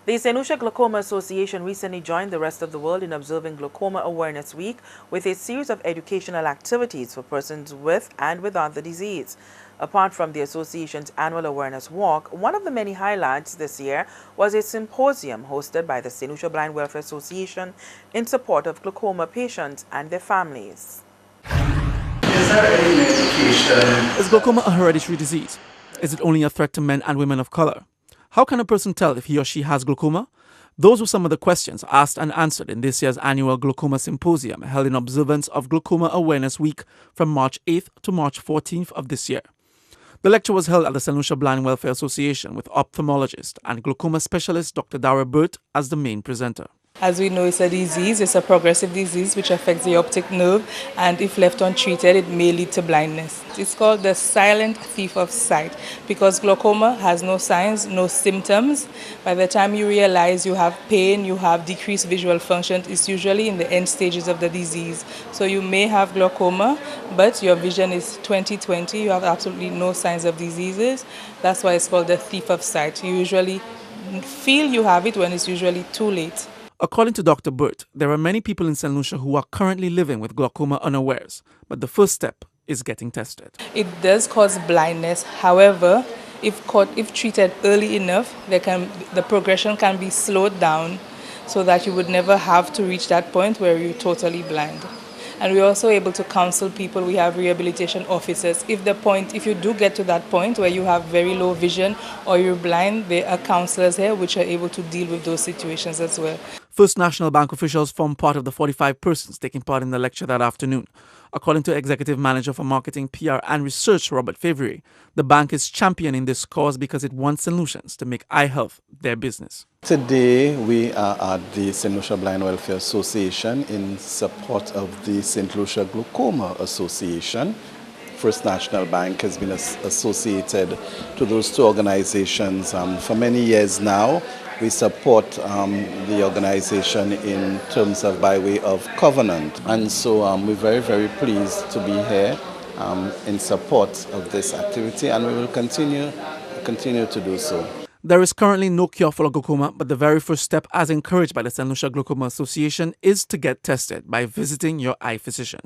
The St. Lucia Glaucoma Association recently joined the rest of the world in observing Glaucoma Awareness Week with a series of educational activities for persons with and without the disease. Apart from the association's annual awareness walk, one of the many highlights this year was a symposium hosted by the St. Lucia Blind Welfare Association in support of glaucoma patients and their families. Is there any medication? Is glaucoma a hereditary disease? Is it only a threat to men and women of color? How can a person tell if he or she has glaucoma? Those were some of the questions asked and answered in this year's annual Glaucoma Symposium held in observance of Glaucoma Awareness Week from March 8th to March 14th of this year. The lecture was held at the St. Lucia Blind Welfare Association with ophthalmologist and glaucoma specialist Dr. Dara Burt as the main presenter. As we know, it's a disease, it's a progressive disease which affects the optic nerve, and if left untreated, it may lead to blindness. It's called the silent thief of sight because glaucoma has no signs, no symptoms. By the time you realize you have pain, you have decreased visual function, it's usually in the end stages of the disease. So you may have glaucoma, but your vision is 20/20, you have absolutely no signs of diseases. That's why it's called the thief of sight. You usually feel you have it when it's usually too late. According to Dr. Burt, there are many people in St. Lucia who are currently living with glaucoma unawares, but the first step is getting tested. It does cause blindness. However, if treated early enough, the progression can be slowed down so that you would never have to reach that point where you're totally blind. And we're also able to counsel people. We have rehabilitation officers. If you do get to that point where you have very low vision or you're blind, there are counselors here which are able to deal with those situations as well. First National Bank officials formed part of the 45 persons taking part in the lecture that afternoon. According to Executive Manager for Marketing, PR and Research, Robert Favre, the bank is championing this cause because it wants solutions to make eye health their business. Today we are at the St. Lucia Blind Welfare Association in support of the St. Lucia Glaucoma Association. First National Bank has been associated to those two organizations for many years now. We support the organization in terms of by way of covenant, and so we're very, very pleased to be here in support of this activity, and we will continue to do so. There is currently no cure for glaucoma, but the very first step, as encouraged by the St. Lucia Glaucoma Association, is to get tested by visiting your eye physician.